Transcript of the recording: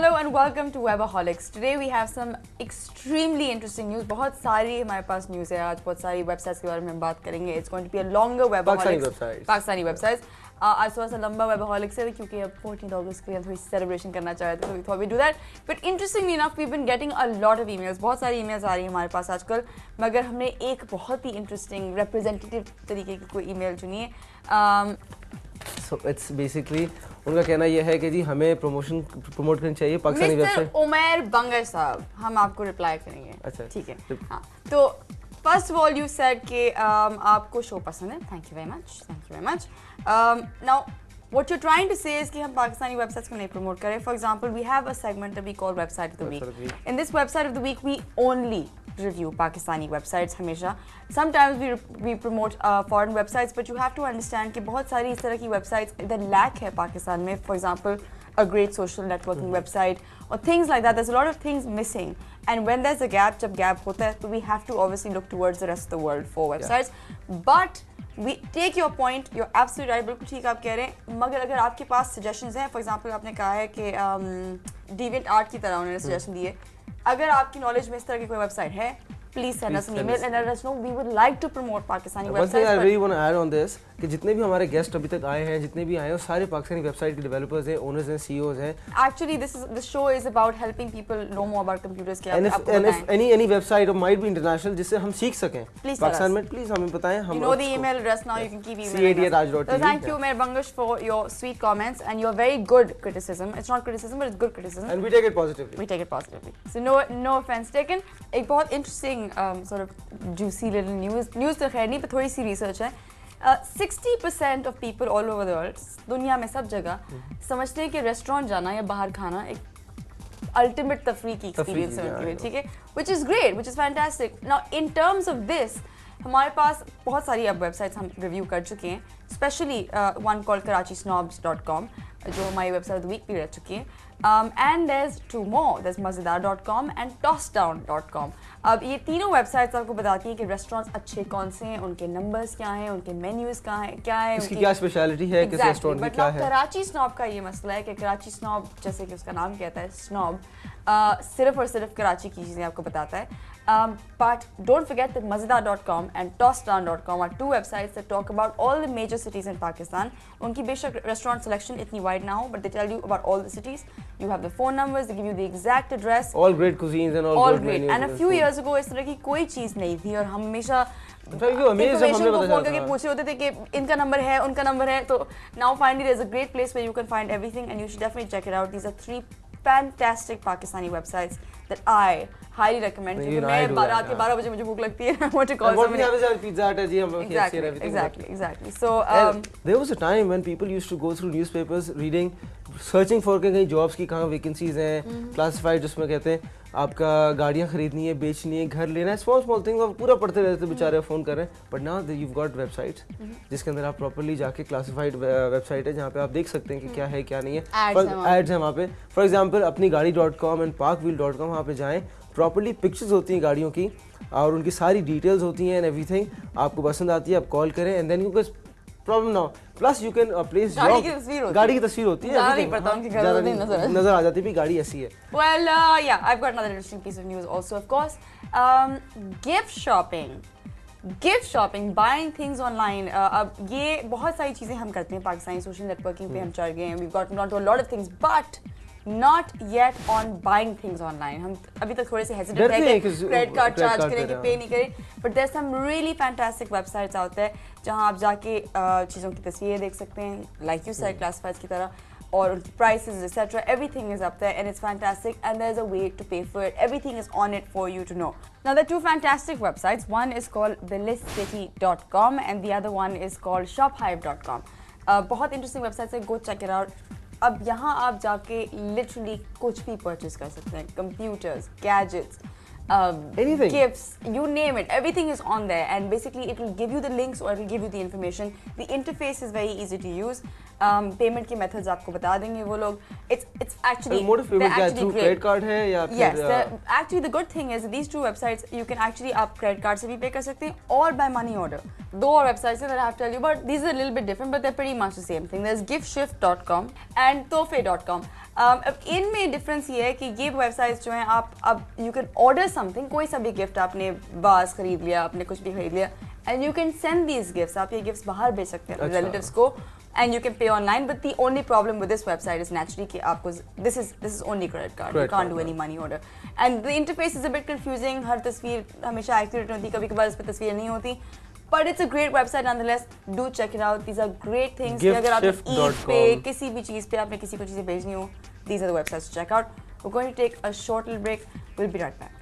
Hello and welcome to Webaholics. Today we have some extremely interesting news. बहुत सारी हमारे पास news है आज, बहुत सारी websites के बारे में हम बात करेंगे. It's going to be a longer Webaholics. Pakistani websites. आज थोड़ा सा लंबा Webaholics है क्योंकि अब 14th August के लिए थोड़ी celebration करना चाह रहे थे, so we thought we do that. But interestingly enough, we've been getting a lot of emails. बहुत सारी emails आ रही हैं हमारे पास आजकल, मगर हमने एक बहुत ही interesting representative तरीके की कोई email चुनी है. So it's basically उनका कहना यह है कि जी हमें प्रमोट करनी चाहिए पाकिस्तानी वेबसाइट. मिस्टर उमर बंगर साहब, हम आपको रिप्लाई करेंगे. अच्छा ठीक है. हाँ, तो first of all you said कि आपको शो पसंद है. Thank you very much. Now what you're trying to say is कि हम पाकिस्तानी वेबसाइट्स को नहीं प्रमोट करें. For example, we have a segment that we call Website of the Week. In this Website of the Week, we only review Pakistani websites हमेशा. Sometimes we promote foreign websites, but you have to understand कि बहुत सारी इस तरह की websites इधर lack है पाकिस्तान में. For example, a great social networking website or things like that. There's a lot of things missing. And when there's a gap, जब gap होता है, तो we have to obviously look towards the rest of the world for websites. But we take your point, you're absolutely right, बिल्कुल ठीक आप कह रहे हैं. मगर अगर आपके पास suggestions हैं, for example आपने कहा है कि DeviantArt की तरह उन्होंने suggestion दिए. अगर आपकी knowledge में इस तरह की कोई website है, please send us an email and let us know. We would like to promote Pakistani websites. One thing I really want to add on this कि जितने भी हमारे गेस्ट अभी तक आए हैं, जितने भी आए हैं, सारे पाकिस्तानी वेबसाइट के डेवलपर्स हैं, ओनर्स हैं, सीईओज हैं. Actually, this show is about helping people know more about computers. And if any website or might be international जिससे हम सीख सकें पाकिस्तान में, please हमें बताएं. हम you know the email address now. You can keep emailing us. So thank you, Umair Bangash, for your sweet comments and your very good criticism. It's not criticism, but it's good criticism. And we take it positively. So no offense taken. एक बहुत interesting sort of juicy little news तो खैर नहीं, पर थोड़ी सी research है. 60% of people all over the world, दुनिया में सब जगह समझते हैं कि रेस्टोरेंट जाना या बाहर खाना एक अल्टीमेट तफरीह की एक्सपीरियंस होती है. ठीक है, which is great, which is fantastic. Now in terms of this, हमारे पास बहुत सारी अब वेबसाइट्स हम रिव्यू कर चुके हैं, स्पेशली वन कॉल्ड karachisnobs.com जो हमारी वेबसाइट ऑफ द वीक भी रह चुकी है. And there's two more. There's mazidar.com and tossdown.com. अब ये तीनों वेबसाइट्स आपको बताती हैं कि रेस्टोरेंट्स अच्छे कौन से हैं, उनके नंबर्स क्या हैं, उनके मेन्यूज क्या है, इसकी क्या स्पेशलिटी है, किस रेस्टोरेंट की क्या है. कराची स्नॉब का ये मसला है कि कराची स्नॉब, जैसे कि उसका नाम कहता है स्नॉब, सिर्फ और सिर्फ कराची की चीज़ें आपको बताता है. But don't forget that mazidar.com and tossdown.com are two websites that talk about all the major cities in Pakistan. उनकी बेशक restaurant selection इतनी wide ना हो, but they tell you about all the cities. You have the phone numbers, they give you the exact address. All great cuisines and all good great. And a few years ago इस तरह की कोई चीज़ नहीं थी और हम हमेशा information को फोन करके पूछ रहे होते थे कि इनका नंबर है, उनका नंबर है. तो now finally there's a great place where you can find everything and you should definitely check it out. These are three fantastic Pakistani websites that I highly recommend. मैं रात के 12 बजे मुझे भूख लगती है. I want to call somebody. Pizza Hut है जी, हम Exactly. So there was a time when people used to go through newspapers reading, searching for के कहीं jobs की कहाँ vacancies हैं, classified जिसमें कहते हैं आपका गाड़ियाँ खरीदनी है, बेचनी है, घर लेना है, small things, और पूरा पढ़ते रहते बेचारे फ़ोन कर रहे हैं. But now you've got websites जिसके अंदर आप properly जाके classified website है जहाँ पे आप देख सकते हैं कि क्या है क्या नहीं है. Ads हैं वहाँ पे. For example अपनी गाड़ी.com and parkwheel.com वहाँ पे जाएं, properly pictures होती हैं गाड़ियों की और उनकी सारी details होती हैं and everything. आपको पसंद आती है, आप कॉल करें and then you can problem now. Plus you can place गाड़ी की तस्वीर होती है. नहीं पता उनके घर में नजर आ जाती है भी गाड़ी ऐसी है. Well, yeah, I've got another interesting piece of news also, of course. Gift shopping, buying things online. अब ये बहुत सारी चीज़ें हम करते हैं पाकिस्तानी सोशल नेटवर्किंग पे हम चढ़ गए हैं. We've gotten onto a lot of things, but not yet on buying things online. हम अभी तक थोड़े से hesitant हैं कि credit card charge करें कि pay नहीं करें. But there's some really fantastic websites out there जहाँ आप जाके चीज़ों की तस्वीरें देख सकते हैं, like you said, classifieds की तरह, और उनकी prices, etc. Everything is up there and it's fantastic and there's a way to pay for it. Everything is on it for you to know. Now there are two fantastic websites. One is called theListCity.com and the other one is called shophive.com. बहुत interesting websites है, go check it out. अब यहाँ आप जाके literally कुछ भी purchase कर सकते हैं, computers, gadgets, anything, gifts, you name it, everything is on there and basically it will give you the links or it will give you the information. The interface is very easy to use. Payment के methods आपको बता देंगे वो लोग. It's actually through credit card है या फिर yes, actually the good thing is these two websites you can actually आप credit card से भी pay कर सकते हैं और by money order. दो और websites हैं that I have to tell you about. These are a little bit different but they're pretty much the same thing. There's giftshift.com and tofe.com. अब इनमें डिफरेंस ये है कि ये वेबसाइट्स जो हैं आप अब यू कैन ऑर्डर समथिंग, कोई सा भी गिफ्ट, आपने बास खरीद लिया, आपने कुछ भी खरीद लिया, and you can send these gifts, आप ये गिफ्ट्स बाहर भेज सकते हैं अपने रिलेटिव्स को, and you can pay online. But the only problem with this website is naturally कि आपको this is only credit card. You can't do any money order. And the interface is a bit confusing. हर तस्वीर हमेशा accurate होती, कभी-कभार इस पे तस्वीरें नहीं होती. But it's a great website nonetheless. Do check it out. These are great things. कि अगर आप ईद पे किसी भी चीज़ पे आपने किसी को चीज़ें भेजनी हो, these are the websites to check out. We're going to take a short little break. We'll be right back.